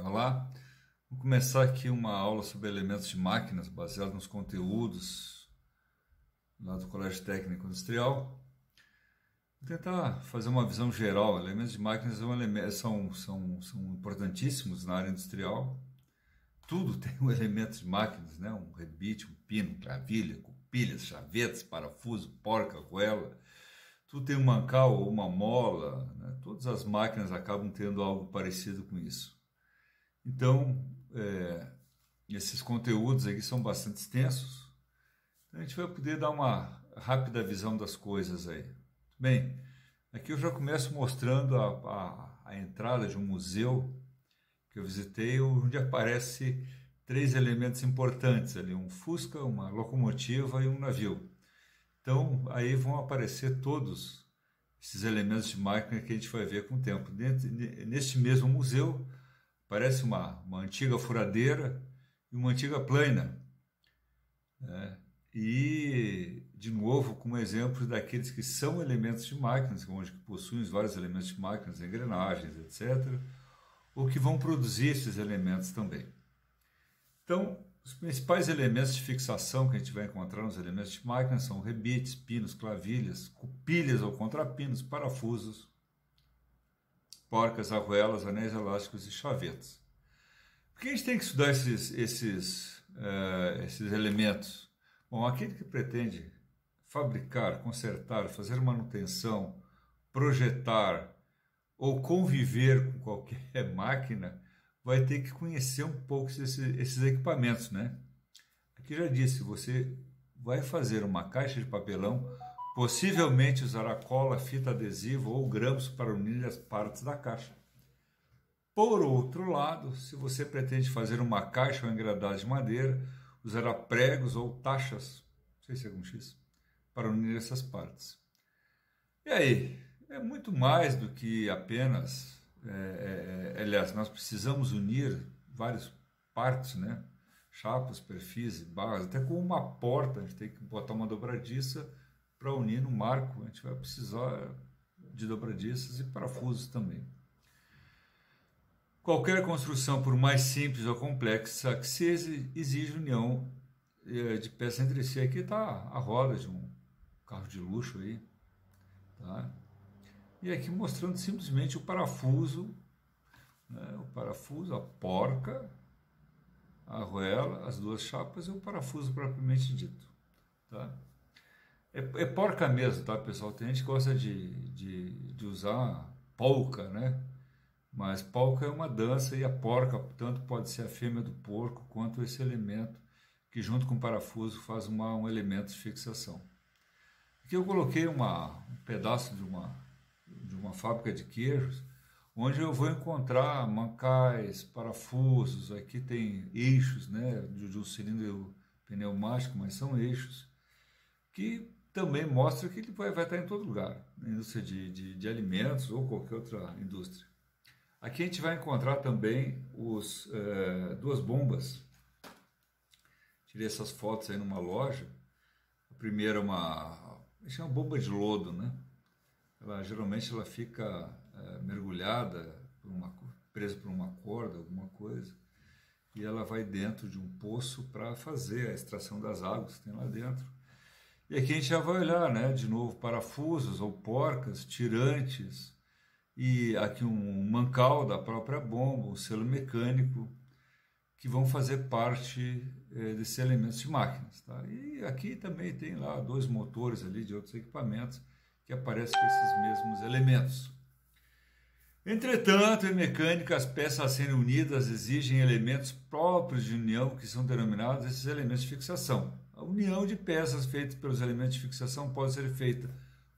Olá, vamos começar aqui uma aula sobre elementos de máquinas baseado nos conteúdos lá do Colégio Técnico Industrial. Vou tentar fazer uma visão geral. Elementos de máquinas são importantíssimos na área industrial. Tudo tem um elemento de máquinas, né? Um rebite, um pino, gravilha, cupilhas, chavetes, parafuso, porca, argoela. Tudo tem um mancal ou uma mola, né? Todas as máquinas acabam tendo algo parecido com isso. Então, esses conteúdos aqui são bastante extensos. Então, a gente vai poder dar uma rápida visão das coisas aí. Bem, aqui eu já começo mostrando a entrada de um museu que eu visitei, onde aparece 3 elementos importantes ali, um Fusca, uma locomotiva e um navio. Então, aí vão aparecer todos esses elementos de máquina que a gente vai ver com o tempo. Neste mesmo museu, parece uma antiga furadeira e uma antiga plana, né? E, de novo, como exemplo daqueles que são elementos de máquinas, onde possuem vários elementos de máquinas, engrenagens, etc., ou que vão produzir esses elementos também. Então, os principais elementos de fixação que a gente vai encontrar nos elementos de máquina são rebites, pinos, clavilhas, cupilhas ou contrapinos, parafusos, porcas, argoelas, anéis elásticos e chavetes. Por que a gente tem que estudar esses elementos? Bom, aquele que pretende fabricar, consertar, fazer manutenção, projetar ou conviver com qualquer máquina, vai ter que conhecer um pouco esses equipamentos, né? Aqui já disse, você vai fazer uma caixa de papelão, possivelmente usará cola, fita adesiva ou grampos para unir as partes da caixa. Por outro lado, se você pretende fazer uma caixa ou engradagem de madeira, usará pregos ou tachas, não sei se é com X, para unir essas partes. E aí, é muito mais do que apenas, aliás, nós precisamos unir várias partes, né? Chapas, perfis e barras, até com uma porta, a gente tem que botar uma dobradiça para unir no marco, a gente vai precisar de dobradiças e parafusos também. Qualquer construção, por mais simples ou complexa que seja, exige união de peças entre si. Aqui está a roda de um carro de luxo aí, tá? E aqui mostrando simplesmente o parafuso, né? O parafuso, a porca, a argoela, as 2 chapas e o parafuso propriamente dito, tá? É porca mesmo, tá, pessoal? Tem gente que gosta de usar polca, né? Mas polca é uma dança e a porca, tanto pode ser a fêmea do porco, quanto esse elemento que junto com o parafuso faz um elemento de fixação. Aqui eu coloquei um pedaço de uma fábrica de queijos, onde eu vou encontrar mancais, parafusos, aqui tem eixos, né, de um cilindro pneumático, mas são eixos, que também mostra que ele vai estar em todo lugar, na indústria de alimentos ou qualquer outra indústria. Aqui a gente vai encontrar também 2 bombas. Tirei essas fotos aí numa loja. A primeira é uma bomba de lodo, né? Geralmente ela fica mergulhada, presa por uma corda, alguma coisa, e ela vai dentro de um poço para fazer a extração das águas que tem lá dentro. E aqui a gente já vai olhar, né, de novo, parafusos ou porcas, tirantes, e aqui um mancal da própria bomba, um selo mecânico, que vão fazer parte desses elementos de máquinas, tá? E aqui também tem lá 2 motores ali de outros equipamentos que aparecem com esses mesmos elementos. Entretanto, em mecânica, as peças a serem unidas exigem elementos próprios de união, que são denominados esses elementos de fixação. A união de peças feitas pelos elementos de fixação pode ser feita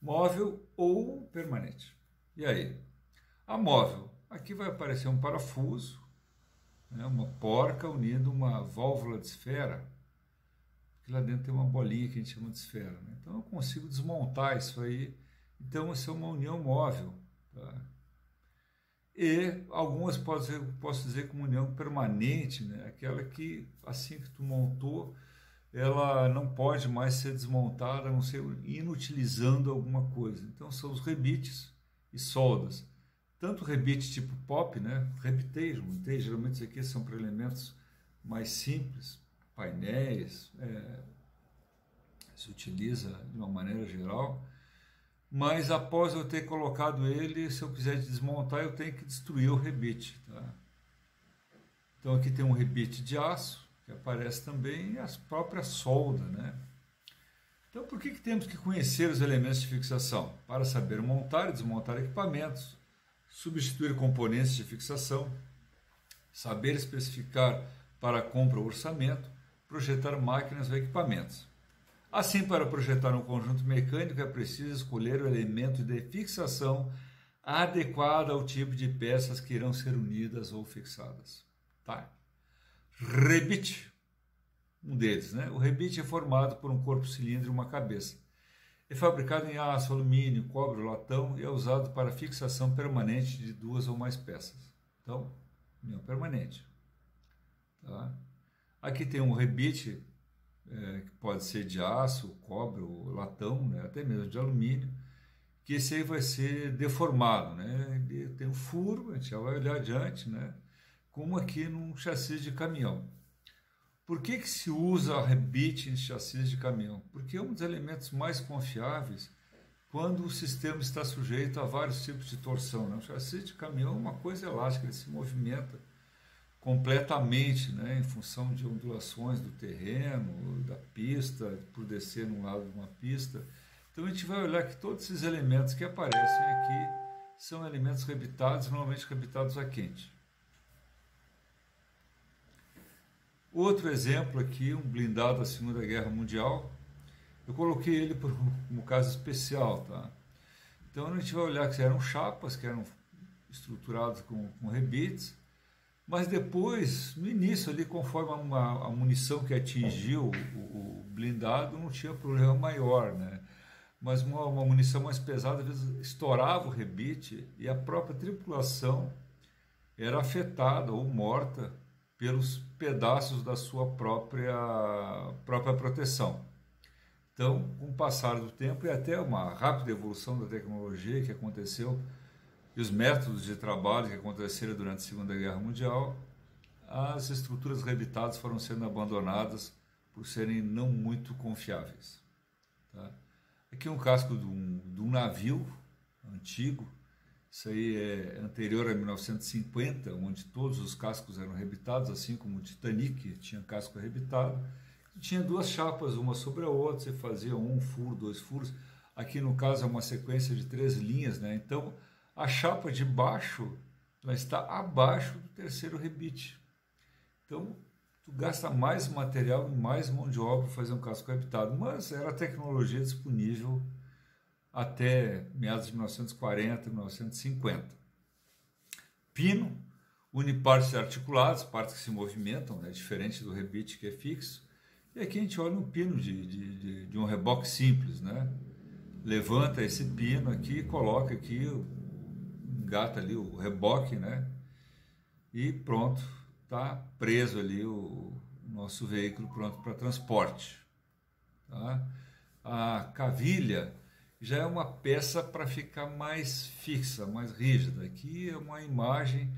móvel ou permanente. E aí? A móvel. Aqui vai aparecer um parafuso, né, uma porca unindo uma válvula de esfera, que lá dentro tem uma bolinha que a gente chama de esfera, né? Então eu consigo desmontar isso aí. Então isso é uma união móvel, tá? E algumas posso dizer como união permanente, né? Aquela que assim que tu montou, ela não pode mais ser desmontada, a não ser inutilizando alguma coisa. Então são os rebites e soldas. tanto rebite tipo pop, né? Rebiteiro, geralmente isso aqui são para elementos mais simples, painéis, se utiliza de uma maneira geral, mas após eu ter colocado ele, se eu quiser desmontar, eu tenho que destruir o rebite. Tá? Então aqui tem um rebite de aço, que aparece também, e as próprias soldas, né? Então por que temos que conhecer os elementos de fixação? Para saber montar e desmontar equipamentos, substituir componentes de fixação, saber especificar para compra ou orçamento, projetar máquinas ou equipamentos. Assim, para projetar um conjunto mecânico é preciso escolher o elemento de fixação adequado ao tipo de peças que irão ser unidas ou fixadas. Tá? Rebite, um deles, né? O rebite é formado por um corpo cilíndrico e uma cabeça. É fabricado em aço, alumínio, cobre ou latão e é usado para fixação permanente de duas ou mais peças. Então, união permanente. Tá? Aqui tem um rebite, que pode ser de aço, cobre ou latão, né? Até mesmo de alumínio, que esse aí vai ser deformado. Né? Ele tem um furo, a gente já vai olhar adiante, né? Como aqui num chassi de caminhão. Por que se usa rebite em chassis de caminhão? Porque é um dos elementos mais confiáveis quando o sistema está sujeito a vários tipos de torção. Né? O chassi de caminhão é uma coisa elástica, ele se movimenta completamente, né? Em função de ondulações do terreno, da pista, por descer num lado de uma pista. Então a gente vai olhar que todos esses elementos que aparecem aqui são elementos rebitados, normalmente rebitados a quente. Outro exemplo aqui, um blindado da Segunda Guerra Mundial. Eu coloquei ele como caso especial, tá? Então a gente vai olhar que eram chapas, que eram estruturados com rebites, mas depois, no início ali, conforme a munição que atingiu o blindado, não tinha problema maior, né? Mas uma munição mais pesada, às vezes, estourava o rebite e a própria tripulação era afetada ou morta pelos pedaços da sua própria proteção. Então, com o passar do tempo e até uma rápida evolução da tecnologia que aconteceu e os métodos de trabalho que aconteceram durante a Segunda Guerra Mundial, as estruturas rebitadas foram sendo abandonadas por serem não muito confiáveis. Tá? Aqui um casco de um navio antigo. Isso aí é anterior a 1950, onde todos os cascos eram rebitados, assim como o Titanic tinha casco rebitado. Tinha duas chapas, uma sobre a outra, você fazia um furo, dois furos. Aqui no caso é uma sequência de 3 linhas, né? Então a chapa de baixo ela está abaixo do terceiro rebite. Então tu gasta mais material e mais mão de obra para fazer um casco rebitado, mas era a tecnologia disponível até meados de 1940, 1950. Pino une partes articuladas, partes que se movimentam, né, diferente do rebite que é fixo. E aqui a gente olha um pino de um reboque simples, né? Levanta esse pino aqui, coloca aqui, engata ali o reboque, né? E pronto, tá preso ali o nosso veículo pronto para transporte. Tá? A cavilha já é uma peça para ficar mais fixa, mais rígida. Aqui é uma imagem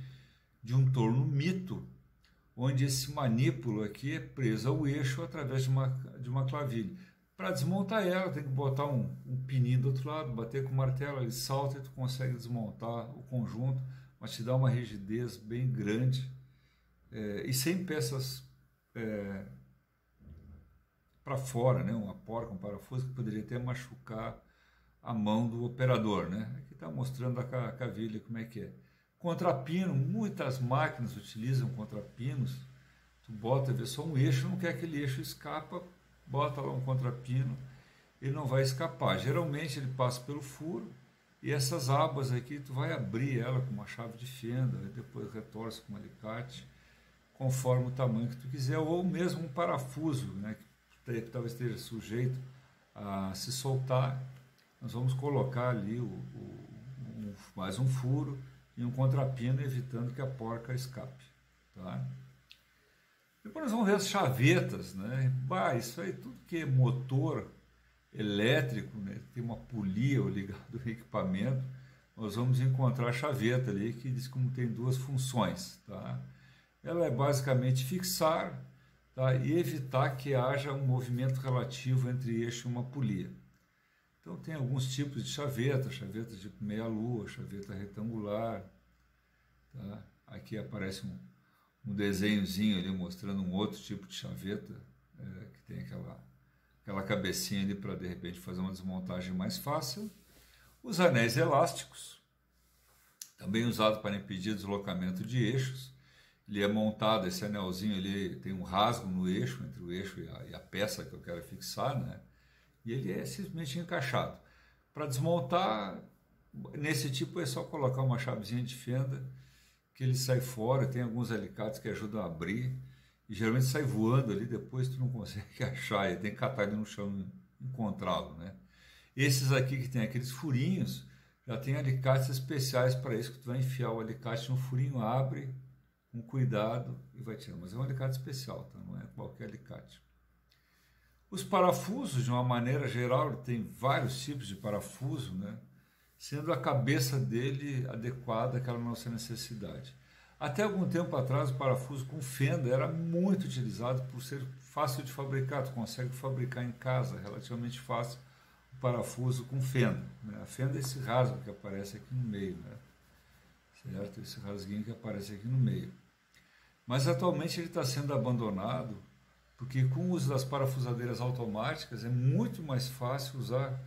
de um torno mito, onde esse manípulo aqui é preso ao eixo através de uma clavilha. Para desmontar ela, tem que botar um pininho do outro lado, bater com o martelo, ele salta e tu consegue desmontar o conjunto, mas te dá uma rigidez bem grande, e sem peças para fora, né? Uma porca, um parafuso que poderia até machucar a mão do operador, né? Aqui está mostrando a cavilha como é que é. Contrapino, muitas máquinas utilizam contrapinos. Tu bota, vê só um eixo, não quer que aquele eixo escapa, bota lá um contrapino, ele não vai escapar. Geralmente ele passa pelo furo e essas abas aqui tu vai abrir ela com uma chave de fenda, e depois retorce com um alicate, conforme o tamanho que tu quiser, ou mesmo um parafuso, né, que talvez esteja sujeito a se soltar. Nós vamos colocar ali mais um furo e um contrapino, evitando que a porca escape. Tá? Depois nós vamos ver as chavetas, né? Isso aí tudo que é motor elétrico, né? Tem uma polia ligada ao equipamento, nós vamos encontrar a chaveta ali, que diz como tem duas funções, tá? Ela é basicamente fixar, tá? E evitar que haja um movimento relativo entre eixo e uma polia. Então tem alguns tipos de chaveta, chaveta tipo meia-lua, chaveta retangular, tá? Aqui aparece um desenhozinho ali mostrando um outro tipo de chaveta, que tem aquela cabecinha ali para de repente fazer uma desmontagem mais fácil. Os anéis elásticos, também usado para impedir deslocamento de eixos. Ele é montado, esse anelzinho ele tem um rasgo no eixo, entre o eixo e a peça que eu quero fixar, né? E ele é simplesmente encaixado. Para desmontar, nesse tipo é só colocar uma chavezinha de fenda, que ele sai fora, tem alguns alicates que ajudam a abrir, e geralmente sai voando ali, depois tu não consegue achar, tem que catar ele no chão e encontrá-lo, né? Esses aqui que tem aqueles furinhos, já tem alicates especiais para isso, que tu vai enfiar o alicate no furinho, abre com cuidado e vai tirar. Mas é um alicate especial, tá? Não é qualquer alicate. Os parafusos, de uma maneira geral, tem vários tipos de parafuso, né? Sendo a cabeça dele adequada àquela nossa necessidade. Até algum tempo atrás, o parafuso com fenda era muito utilizado por ser fácil de fabricar. Tu consegue fabricar em casa, relativamente fácil, parafuso com fenda, né? A fenda é esse rasgo que aparece aqui no meio, né? Certo? Esse rasguinho que aparece aqui no meio. Mas atualmente ele está sendo abandonado porque com o uso das parafusadeiras automáticas é muito mais fácil usar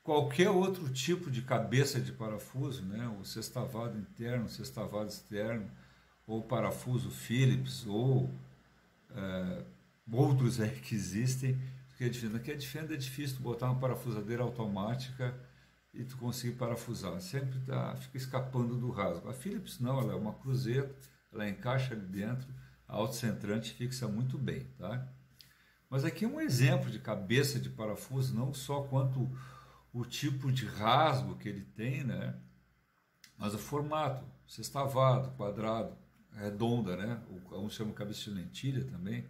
qualquer outro tipo de cabeça de parafuso, né? O sextavado interno, o sextavado externo, ou parafuso Phillips, ou outros aí que existem. Porque a de fenda é difícil tu botar uma parafusadeira automática e tu conseguir parafusar. Sempre fica escapando do rasgo. A Phillips não, ela é uma cruzeta, ela encaixa ali dentro, a autocentrante fixa muito bem, tá? Mas aqui é um exemplo de cabeça de parafuso, não só quanto o tipo de rasgo que ele tem, né? Mas o formato, sextavado, quadrado, redonda, né? Uns chamam cabeça de lentilha também.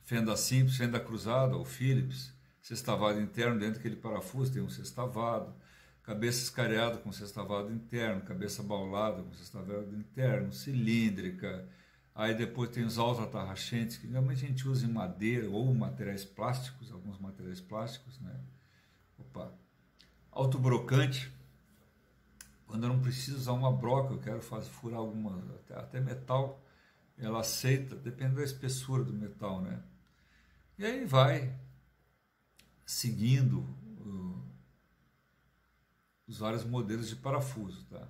Fenda simples, fenda cruzada, ou Phillips, sextavado interno, dentro daquele parafuso tem um sextavado, cabeça escariada com sextavado interno, cabeça baulada com sextavado interno, cilíndrica, aí depois tem os alto-atarrachentes, que geralmente a gente usa em madeira ou materiais plásticos, alguns materiais plásticos, né? Autobrocante, quando eu não preciso usar uma broca, eu quero furar alguma, até metal, ela aceita, depende da espessura do metal, né? E aí vai seguindo os vários modelos de parafuso, tá?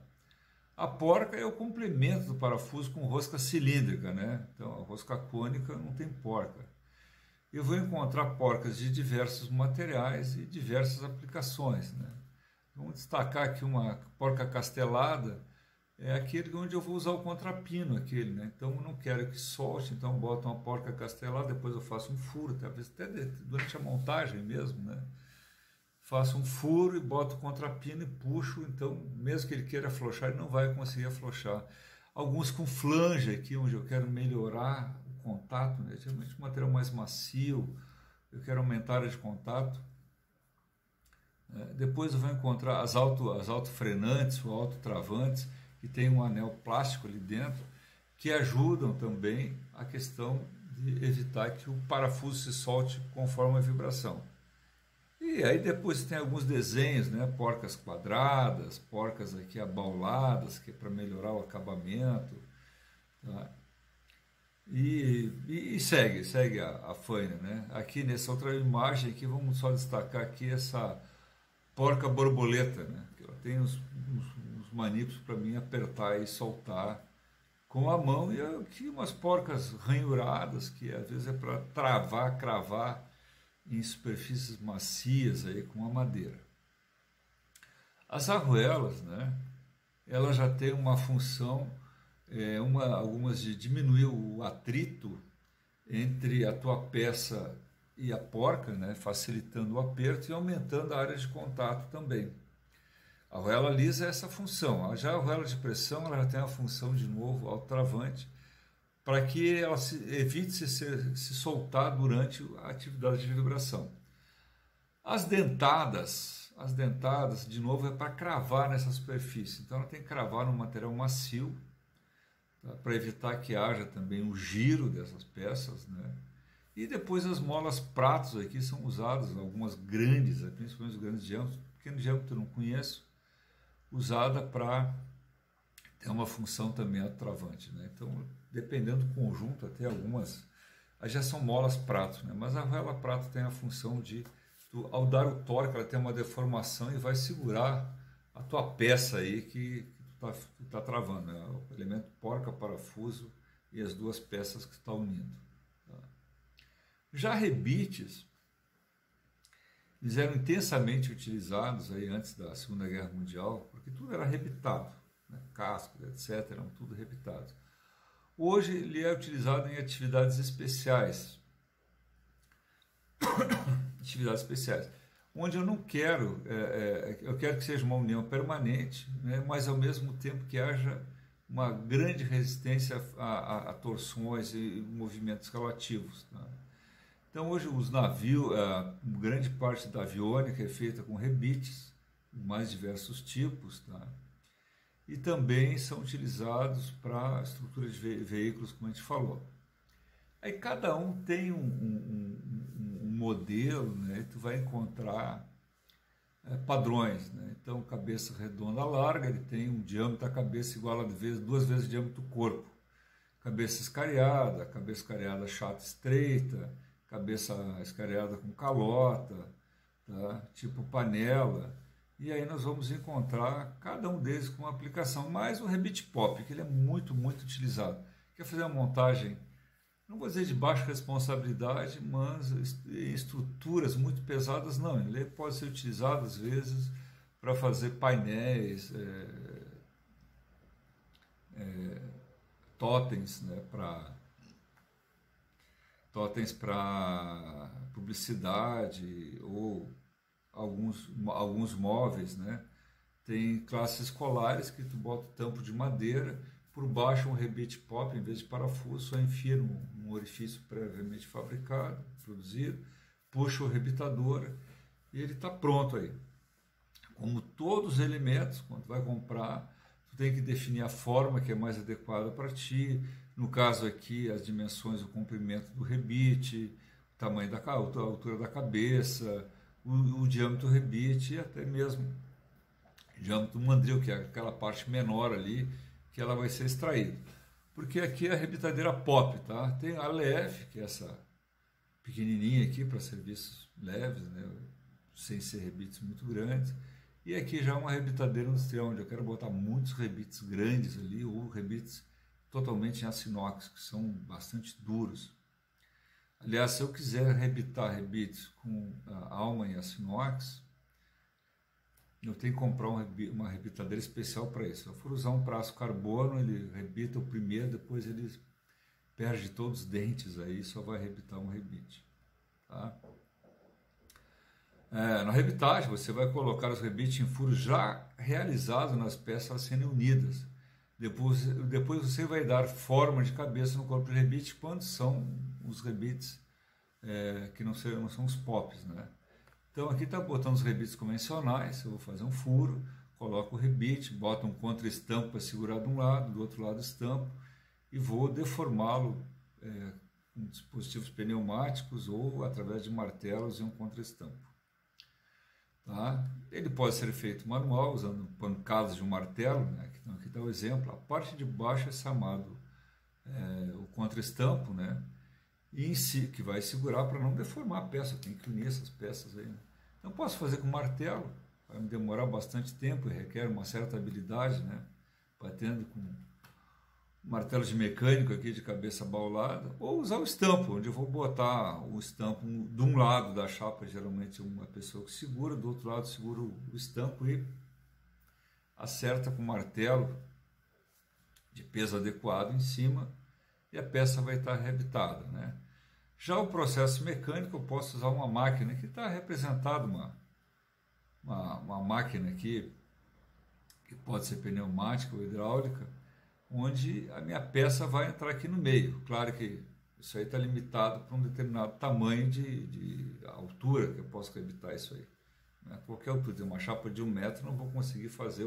A porca é o complemento do parafuso com rosca cilíndrica, né? Então a rosca cônica não tem porca. Eu vou encontrar porcas de diversos materiais e diversas aplicações, né? Vamos destacar aqui uma porca castelada, é aquele onde eu vou usar o contrapino, aquele, né? Então eu não quero que solte, então eu boto uma porca castelada, depois eu faço um furo, talvez até durante a montagem mesmo, né? Faço um furo e boto o contrapino e puxo, então mesmo que ele queira afrouxar, ele não vai conseguir afrouxar. Alguns com flange aqui, onde eu quero melhorar o contato, né? Geralmente um material mais macio, eu quero aumentar a área de contato. Depois eu vou encontrar as autofrenantes ou autotravantes, que tem um anel plástico ali dentro, que ajudam também a questão de evitar que o parafuso se solte conforme a vibração. E aí depois tem alguns desenhos, né? Porcas quadradas, porcas aqui abauladas, que é para melhorar o acabamento, tá? E segue a faina, né? Aqui nessa outra imagem aqui, vamos só destacar aqui essa porca borboleta, né? Ela tem uns manípulos para mim apertar e soltar com a mão, e aqui umas porcas ranhuradas, que às vezes é para travar, cravar em superfícies macias aí com a madeira. As arruelas, né? Ela já tem uma função, algumas de diminuir o atrito entre a tua peça e a porca, né? Facilitando o aperto e aumentando a área de contato também. A arruela lisa é essa função. Já a arruela de pressão, ela já tem a função, de novo, autotravante, para que ela evite se soltar durante a atividade de vibração. As dentadas, as dentadas, de novo, é para cravar nessa superfície. Então ela tem que cravar num material macio, tá? Para evitar que haja também o giro dessas peças, né? E depois as molas pratos aqui são usadas, algumas grandes, principalmente os grandes diâmetros, pequeno diâmetro eu não conheço, usada para ter uma função também atravante, né? Então, dependendo do conjunto, até algumas, já são molas prato, né? Mas a arruela prato tem a função de, ao dar o torque, ela tem uma deformação e vai segurar a tua peça aí que tu tá travando, né? O elemento porca, parafuso e as duas peças que estão unindo. Tá? Já rebites, eles eram intensamente utilizados aí antes da Segunda Guerra Mundial, porque tudo era rebitado, né? Cascos, etc., eram tudo rebitados. Hoje ele é utilizado em atividades especiais, onde eu não quero, eu quero que seja uma união permanente, né? Mas ao mesmo tempo que haja uma grande resistência a torções e movimentos relativos. Tá? Então hoje os navios, grande parte da aviônica é feita com rebites, mais diversos tipos, tá? E também são utilizados para estruturas de veículos, como a gente falou. Aí cada um tem um modelo, né? E tu vai encontrar padrões, né? Então cabeça redonda larga, ele tem um diâmetro da cabeça igual a duas vezes o diâmetro do corpo. Cabeça escariada chata estreita, cabeça escariada com calota, tá? Tipo panela. E aí nós vamos encontrar cada um deles com uma aplicação, mais o rebite pop, que ele é muito, muito utilizado. Quer fazer uma montagem, não vou dizer de baixa responsabilidade, mas estruturas muito pesadas, não. Ele pode ser utilizado às vezes para fazer painéis, totens, né, para publicidade ou alguns móveis, né? Tem classes escolares que tu bota o tampo de madeira, por baixo um rebite pop, em vez de parafuso, só enfia num orifício previamente fabricado, produzido, puxa o rebitador e ele está pronto aí. Como todos os elementos, quando tu vai comprar, tu tem que definir a forma que é mais adequada para ti. No caso aqui, as dimensões, o comprimento do rebite, o tamanho a altura da cabeça, o diâmetro do rebite e até mesmo o diâmetro do mandril, que é aquela parte menor ali, que ela vai ser extraída. Porque aqui é a rebitadeira pop, tá? Tem a leve, que é essa pequenininha aqui para serviços leves, né? Sem ser rebites muito grandes. E aqui já é uma rebitadeira industrial, onde eu quero botar muitos rebites grandes ali, ou rebites totalmente em aço inox, que são bastante duros. Aliás, se eu quiser rebitar rebites com a alma em aço inox, eu tenho que comprar uma rebitadeira especial para isso. Se eu for usar um para aço carbono, ele rebita o primeiro, depois ele perde todos os dentes, aí só vai rebitar um rebite. Tá? Na rebitagem, você vai colocar os rebites em furos já realizados nas peças a serem unidas. Depois você vai dar forma de cabeça no corpo de rebite quando são os rebites que não são os pops, né? Então aqui está botando os rebites convencionais, eu vou fazer um furo, coloco o rebite, boto um contra-estampo para segurar de um lado, do outro lado estampo e vou deformá-lo com dispositivos pneumáticos ou através de martelos e um contra-estampo. Tá? Ele pode ser feito manual, usando pancadas de um martelo, né? Então, aqui está o exemplo. A parte de baixo é chamado o contra-estampo, né? E em si, que vai segurar para não deformar a peça. Tem que unir essas peças aí. Né? Então, posso fazer com martelo, vai me demorar bastante tempo e requer uma certa habilidade, né? Batendo com martelo de mecânico aqui de cabeça baulada, ou usar o estampo, onde eu vou botar o estampo de um lado da chapa, geralmente uma pessoa que segura, do outro lado segura o estampo e acerta com o martelo de peso adequado em cima e a peça vai estar rebitada, né? Já o processo mecânico, eu posso usar uma máquina que está representada, uma máquina aqui, que pode ser pneumática ou hidráulica, onde a minha peça vai entrar aqui no meio. Claro que isso aí está limitado para um determinado tamanho de altura que eu posso rebitar isso aí. né? Qualquer altura, uma chapa de 1 metro, não vou conseguir fazer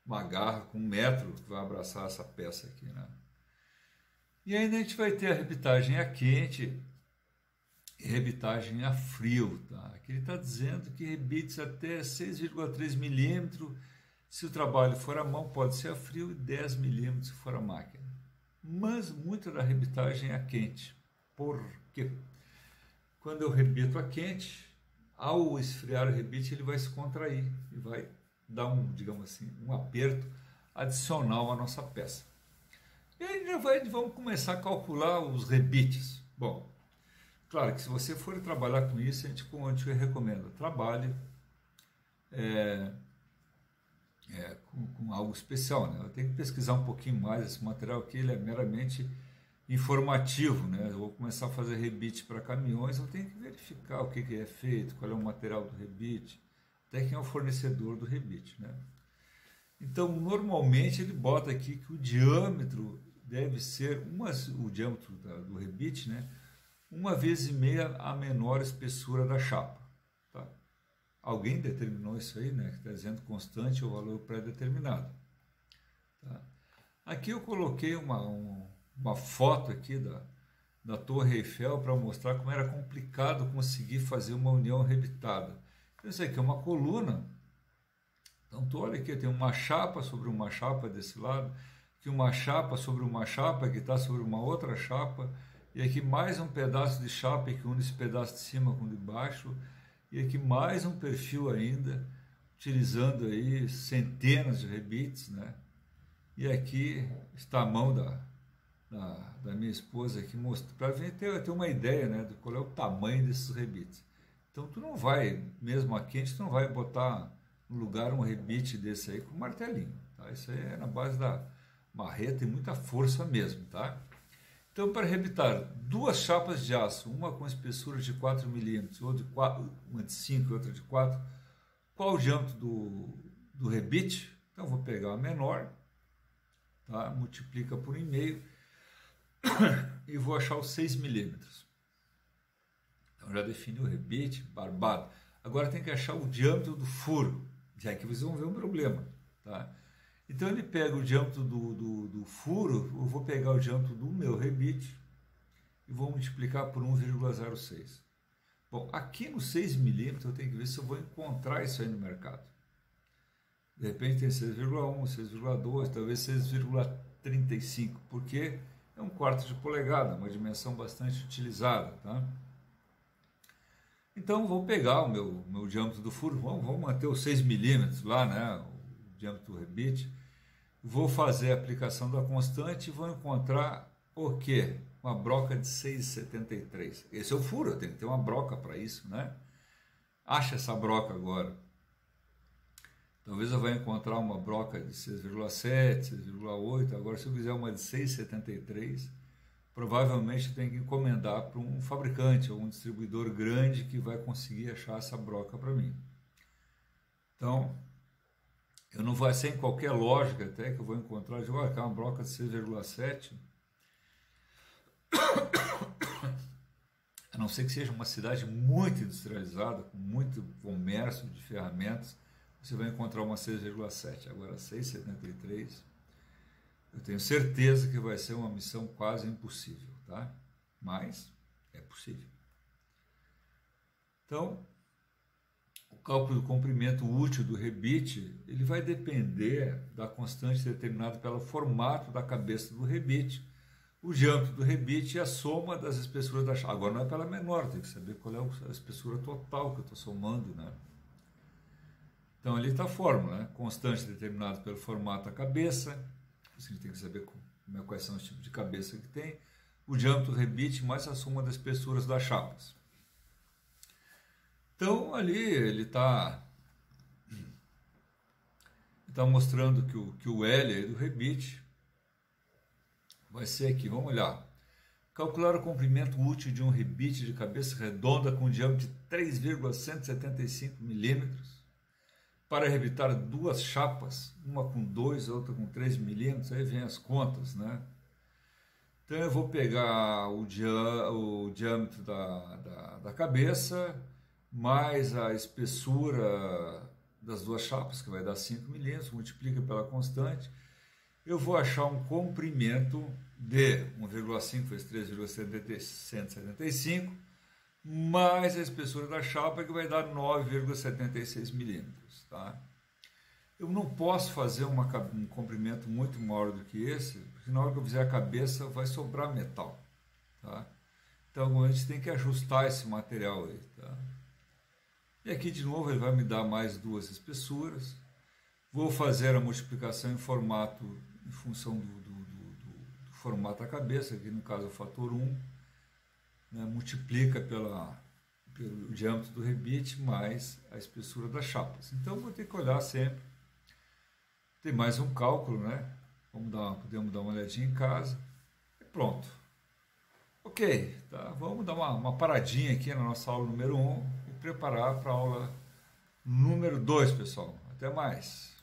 uma garra com 1 metro que vai abraçar essa peça aqui, né? E ainda a gente vai ter a rebitagem a quente e rebitagem a frio, tá? Aqui ele está dizendo que rebites até 6,3 milímetros, se o trabalho for à mão, pode ser a frio, e 10 milímetros se for a máquina. Mas muita da rebitagem é a quente. Por quê? Quando eu rebito a quente, ao esfriar o rebite, ele vai se contrair e vai dar digamos assim, um aperto adicional à nossa peça. E aí vamos começar a calcular os rebites. Bom, claro que se você for trabalhar com isso, a gente recomenda, trabalhe com algo especial, né? Eu tenho que pesquisar um pouquinho mais. Esse material aqui ele é meramente informativo, né? Eu vou começar a fazer rebite para caminhões, eu tenho que verificar o que é feito, qual é o material do rebite, até quem é o fornecedor do rebite, né? Então, normalmente ele bota aqui que o diâmetro deve ser o diâmetro do rebite, né? 1,5 vezes a menor espessura da chapa, tá? Alguém determinou isso aí, né? Que está dizendo constante ou valor pré-determinado, tá? Aqui eu coloquei uma foto aqui da Torre Eiffel para mostrar como era complicado conseguir fazer uma união rebitada. Então, isso aqui é uma coluna. Então, olha aqui, tem uma chapa sobre uma chapa desse lado, aqui uma chapa sobre uma chapa que está sobre uma outra chapa, e aqui mais um pedaço de chapa que une esse pedaço de cima com o de baixo, e aqui mais um perfil ainda, utilizando aí centenas de rebites, né? E aqui está a mão da minha esposa aqui, para ter uma ideia, né, de qual é o tamanho desses rebites. Então, tu não vai, mesmo a quente, tu não vai botar no lugar um rebite desse aí com martelinho, tá? Isso aí é na base da marreta e muita força mesmo, tá? Então, para rebitar 2 chapas de aço, uma com espessura de 4 milímetros, uma de 5 e outra de 4, qual o diâmetro do rebite? Então, eu vou pegar a menor, tá? Multiplica por 1,5 e vou achar os 6 milímetros. Então, já defini o rebite, barbado. Agora tem que achar o diâmetro do furo. Já que vocês vão ver um problema, tá? Então ele pega o diâmetro do furo, eu vou pegar o diâmetro do meu rebite e vou multiplicar por 1,06. Bom, aqui no 6 milímetros eu tenho que ver se eu vou encontrar isso aí no mercado. De repente tem 6,1, 6,2, talvez 6,35, porque é 1/4 de polegada, uma dimensão bastante utilizada, tá? Então vou pegar o meu diâmetro do furo, vamos manter os 6 milímetros lá, né? O diâmetro do rebite. Vou fazer a aplicação da constante e vou encontrar o quê? Uma broca de 6,73. Esse é o furo, eu tenho que ter uma broca para isso, né? Acha essa broca agora. Talvez eu vá encontrar uma broca de 6,7, 6,8. Agora, se eu quiser uma de 6,73, provavelmente eu tenho que encomendar para um fabricante ou um distribuidor grande que vai conseguir achar essa broca para mim. Então, eu não vou ser em qualquer lógica até que eu vou encontrar, de olha, uma broca de 6,7, a não ser que seja uma cidade muito industrializada, com muito comércio de ferramentas, você vai encontrar uma 6,7. Agora 6,73, eu tenho certeza que vai ser uma missão quase impossível, tá? Mas é possível. Então, o cálculo do comprimento útil do rebite, ele vai depender da constante determinada pelo formato da cabeça do rebite, o diâmetro do rebite e a soma das espessuras da chapa. Agora não é pela menor, tem que saber qual é a espessura total que eu estou somando, né? Então ali está a fórmula, né? Constante determinada pelo formato da cabeça, a gente tem que saber quais são os tipos de cabeça que tem, o diâmetro do rebite mais a soma das espessuras das chapas. Então ali ele está mostrando que o L do rebite vai ser aqui, vamos olhar. Calcular o comprimento útil de um rebite de cabeça redonda com diâmetro de 3,175 milímetros para rebitar 2 chapas, uma com 2, outra com 3 milímetros, aí vem as contas, né? Então eu vou pegar o diâmetro da cabeça, mais a espessura das duas chapas, que vai dar 5 milímetros, multiplica pela constante, eu vou achar um comprimento de 1,5 vezes 3,175, mais a espessura da chapa, que vai dar 9,76 milímetros. Tá? Eu não posso fazer um comprimento muito maior do que esse, porque na hora que eu fizer a cabeça vai sobrar metal. Tá? Então a gente tem que ajustar esse material aí. Tá? E aqui de novo ele vai me dar mais duas espessuras. Vou fazer a multiplicação em formato, em função do formato da cabeça, aqui no caso é o fator 1, né, multiplica pelo diâmetro do rebite mais a espessura das chapas. Então vou ter que olhar sempre. Tem mais um cálculo, né? Podemos dar uma olhadinha em casa. E pronto. Ok, tá? Vamos dar uma paradinha aqui na nossa aula número 1 e preparar para a aula número 2, pessoal. Até mais.